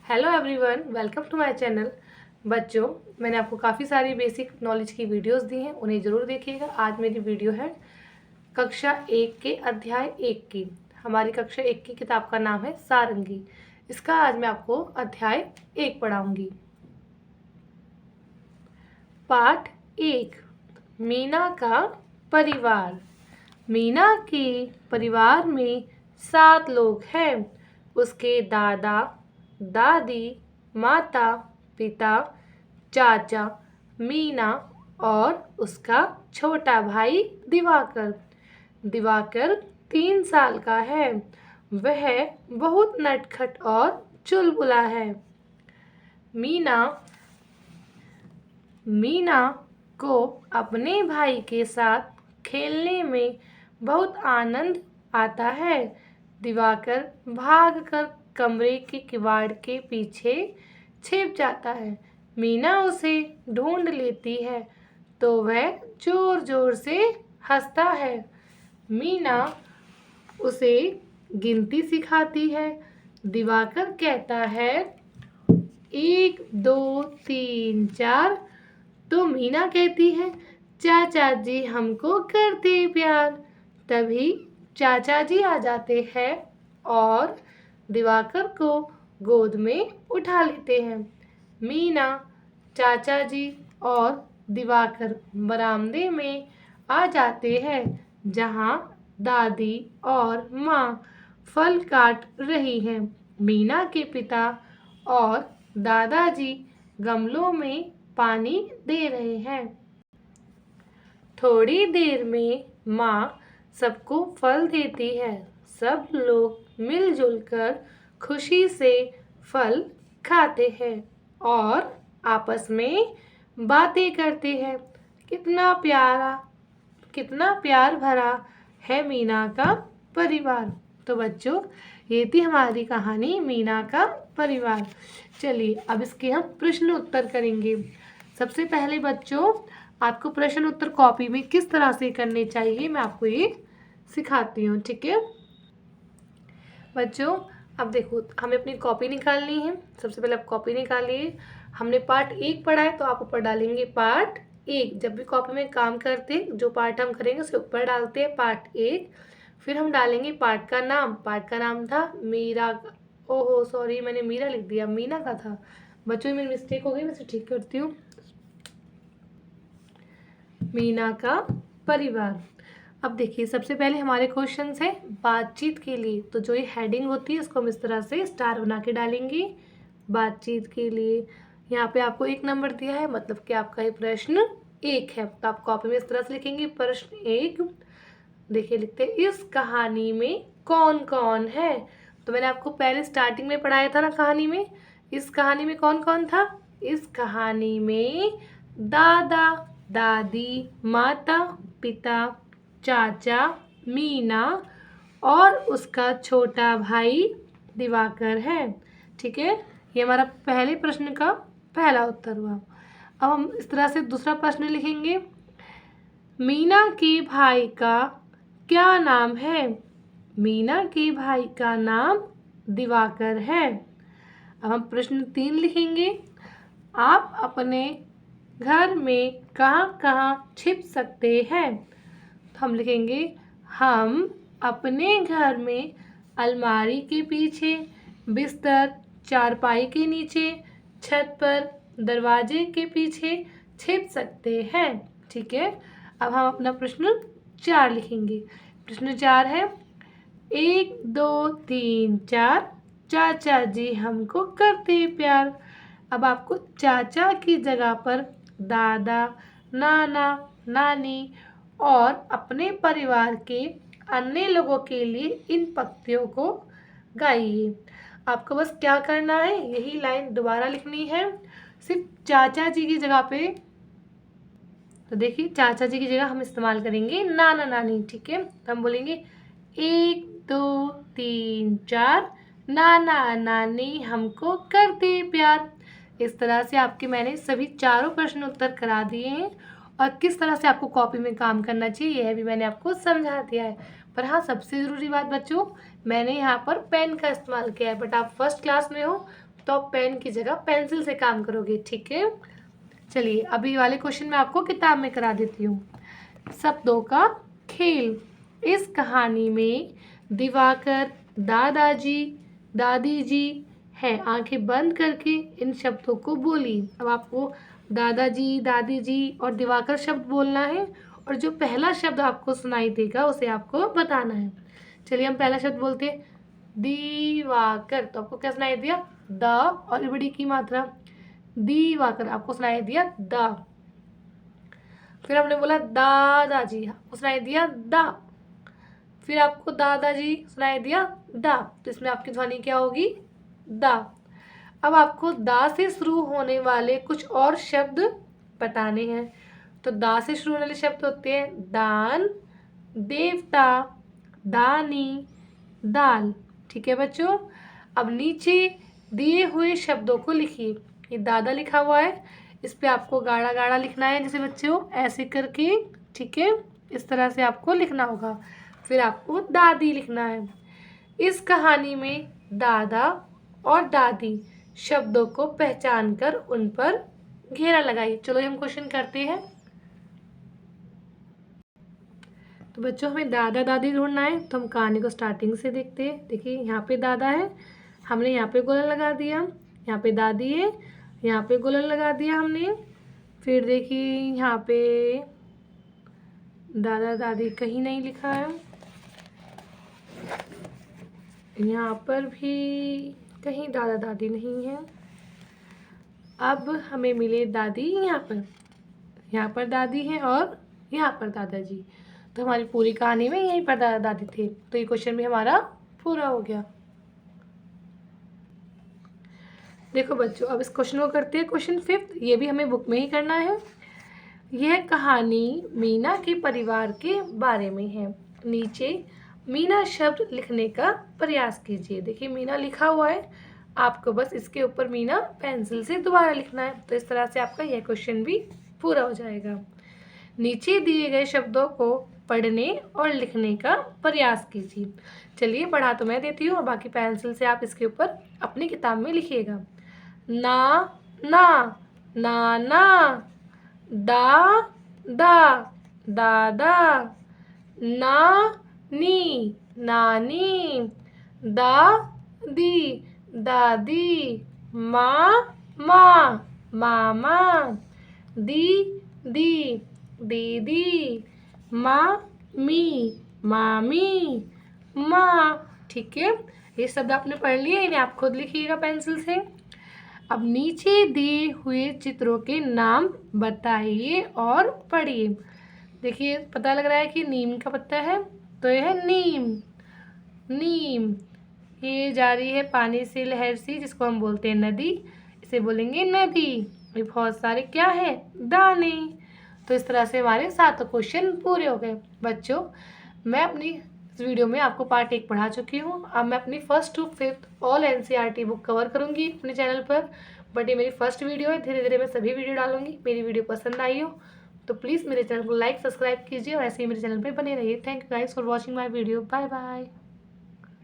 Hello everyone, welcome to my channel. बच्चों, मैंने आपको काफ़ी सारी बेसिक नॉलेज की वीडियोस दी हैं, उन्हें ज़रूर देखिएगा। आज मेरी वीडियो है कक्षा 1 के अध्याय 1 की। हमारी कक्षा 1 की किताब का नाम है सारंगी। इसका आज मैं आपको अध्याय 1 पढ़ाऊंगी। पाठ 1, मीना का परिवार। मीना के परिवार में 7 लोग हैं। उसके दादा दादी, माता पिता, चाचा, मीना और उसका छोटा भाई दिवाकर। दिवाकर 3 साल का है। वह बहुत नटखट और चुलबुला है। मीना मीना को अपने भाई के साथ खेलने में बहुत आनंद आता है। दिवाकर भागकर कमरे के किवाड़ के पीछे छिप जाता है। मीना उसे ढूंढ लेती है तो वह जोर जोर से हंसता है। मीना उसे गिनती सिखाती है। दिवाकर कहता है 1 2 3 4। तो मीना कहती है चाचा जी हमको करते प्यार। तभी चाचा जी आ जाते हैं और दिवाकर को गोद में उठा लेते हैं। मीना, चाचा जी और दिवाकर बरामदे में आ जाते हैं जहां दादी और माँ फल काट रही हैं। मीना के पिता और दादाजी गमलों में पानी दे रहे हैं। थोड़ी देर में माँ सबको फल देती है। सब लोग मिलजुल कर खुशी से फल खाते हैं और आपस में बातें करते हैं। कितना प्यार भरा है मीना का परिवार। तो बच्चों, ये थी हमारी कहानी मीना का परिवार। चलिए अब इसके हम प्रश्न उत्तर करेंगे। सबसे पहले बच्चों, आपको प्रश्न उत्तर कॉपी में किस तरह से करने चाहिए मैं आपको ये सिखाती हूँ, ठीक है बच्चों। अब देखो, हमें अपनी कॉपी निकालनी है। सबसे पहले आप कॉपी निकालिए। हमने पार्ट 1 पढ़ा है तो आप ऊपर डालेंगे पार्ट 1। जब भी कॉपी में काम करते जो पार्ट हम करेंगे उसे ऊपर डालते हैं पार्ट 1। फिर हम डालेंगे पार्ट का नाम। पार्ट का नाम था मीरा। ओहो सॉरी, मैंने मीरा लिख दिया, मीना का था। बच्चों मेरी मिस्टेक हो गई, मैं इसे ठीक करती हूँ। मीना का परिवार। अब देखिए, सबसे पहले हमारे क्वेश्चन है बातचीत के लिए। तो जो ये हेडिंग होती है इसको हम इस तरह से स्टार बना के डालेंगे। बातचीत के लिए यहाँ पे आपको 1 नंबर दिया है, मतलब कि आपका ये प्रश्न 1 है। तो आप कॉपी में इस तरह से लिखेंगे प्रश्न 1। देखिए लिखते हैं इस कहानी में कौन कौन है। तो मैंने आपको पहले स्टार्टिंग में पढ़ाया था ना कहानी में। इस कहानी में कौन कौन था। इस कहानी में दादा दादी, माता पिता, चाचा, मीना और उसका छोटा भाई दिवाकर है। ठीक है, ये हमारा पहले प्रश्न का पहला उत्तर हुआ। अब हम इस तरह से दूसरा प्रश्न लिखेंगे। मीना के भाई का क्या नाम है। मीना के भाई का नाम दिवाकर है। अब हम प्रश्न 3 लिखेंगे। आप अपने घर में कहाँ कहाँ छिप सकते हैं। तो हम लिखेंगे हम अपने घर में अलमारी के पीछे, बिस्तर, चारपाई के नीचे, छत पर, दरवाजे के पीछे छिप सकते हैं। ठीक है, अब हम अपना प्रश्न 4 लिखेंगे। प्रश्न 4 है 1 2 3 4 चाचा जी हमको करते प्यार। अब आपको चाचा की जगह पर दादा, नाना, नानी और अपने परिवार के अन्य लोगों के लिए इन पंक्तियों को गाइए। आपको बस क्या करना है, यही लाइन दोबारा लिखनी है, सिर्फ चाचा जी की जगह पे। तो देखिए, चाचा जी की जगह हम इस्तेमाल करेंगे नाना नानी। ठीक है, तो हम बोलेंगे 1 2 3 4 नाना नानी हमको करते प्यार। इस तरह से आपके मैंने सभी चारों प्रश्न उत्तर करा दिए हैं और किस तरह से आपको कॉपी में काम करना चाहिए यह भी मैंने आपको समझा दिया है। पर हाँ, सबसे ज़रूरी बात बच्चों, मैंने यहाँ पर पेन का इस्तेमाल किया है। बट आप फर्स्ट क्लास में हो तो आप पेन की जगह पेंसिल से काम करोगे, ठीक है। चलिए अभी वाले क्वेश्चन मैं आपको किताब में करा देती हूँ। शब्दों का खेल। इस कहानी में दिवाकर, दादाजी, दादी जी है। आंखें बंद करके इन शब्दों को बोली। अब आपको दादाजी, दादी जी और दिवाकर शब्द बोलना है और जो पहला शब्द आपको सुनाई देगा उसे आपको बताना है। चलिए हम पहला शब्द बोलते हैं, दिवाकर। तो आपको क्या सुनाई दिया? द और बड़ी की मात्रा, दिवाकर आपको सुनाई दिया द। फिर हमने बोला दादाजी, आपको सुनाई दिया दा। फिर आपको दादाजी सुनाई दिया दा, तो इसमें आपकी ध्वनि क्या होगी? दा। अब आपको दा से शुरू होने वाले कुछ और शब्द बताने हैं। तो दा से शुरू होने वाले शब्द होते हैं दान, देवता, दानी, दाल, ठीक है बच्चों। अब नीचे दिए हुए शब्दों को लिखिए। ये दादा लिखा हुआ है, इस पे आपको गाढ़ा गाढ़ा लिखना है, जैसे बच्चों ऐसे करके, ठीक है, इस तरह से आपको लिखना होगा। फिर आपको दादी लिखना है। इस कहानी में दादा और दादी शब्दों को पहचान कर उन पर घेरा लगाइए। चलो हम क्वेश्चन करते हैं। तो बच्चों हमें दादा दादी ढूंढना है, तो हम कहानी को स्टार्टिंग से देखते हैं। देखिए यहाँ पे दादा है, हमने यहाँ पे गोलन लगा दिया। यहाँ पे दादी है, यहाँ पे गोलन लगा दिया हमने। फिर देखिए यहाँ पे दादा दादी कहीं नहीं लिखा है, यहाँ पर भी कहीं दादा दादी नहीं है। अब हमें मिले दादी यहाँ पर दादी है और यहाँ पर दादाजी। तो हमारी पूरी कहानी में यहीं पर दादा दादी थे। तो ये क्वेश्चन भी हमारा पूरा हो गया। देखो बच्चों अब इस क्वेश्चन को करते हैं क्वेश्चन 5। ये भी हमें बुक में ही करना है। यह कहानी मीना के परिवार के बारे में है। नीचे मीना शब्द लिखने का प्रयास कीजिए। देखिए मीना लिखा हुआ है, आपको बस इसके ऊपर मीना पेंसिल से दोबारा लिखना है। तो इस तरह से आपका यह क्वेश्चन भी पूरा हो जाएगा। नीचे दिए गए शब्दों को पढ़ने और लिखने का प्रयास कीजिए। चलिए पढ़ा तो मैं देती हूँ और बाकी पेंसिल से आप इसके ऊपर अपनी किताब में लिखिएगा। ना ना, नाना, दा दा, दादा, नानी, नानी, दादी, दादी, मामा, मामा, दीदी, दीदी, मामी, मामी, माँ, ठीक है। ये शब्द आपने पढ़ लिए, इन्हें आप खुद लिखिएगा पेंसिल से। अब नीचे दिए हुए चित्रों के नाम बताइए और पढ़िए। देखिए पता लग रहा है कि नीम का पत्ता है, तो यह है नीम, नीम। ये जा रही है पानी से लहर सी, जिसको हम बोलते हैं नदी, इसे बोलेंगे नदी। ये बहुत सारे क्या है? दाने। तो इस तरह से हमारे 7 क्वेश्चन पूरे हो गए। बच्चों मैं अपनी इस वीडियो में आपको पार्ट 1 पढ़ा चुकी हूँ। अब मैं अपनी 1st to 5th all NCERT book cover करूँगी अपने चैनल पर। बट ये मेरी फर्स्ट वीडियो है, धीरे धीरे मैं सभी वीडियो डालूंगी। मेरी वीडियो पसंद आई हो तो प्लीज़ मेरे चैनल को लाइक सब्सक्राइब कीजिए और ऐसे ही मेरे चैनल पर बने रहिए। Thank you guys for watching my video. Bye bye.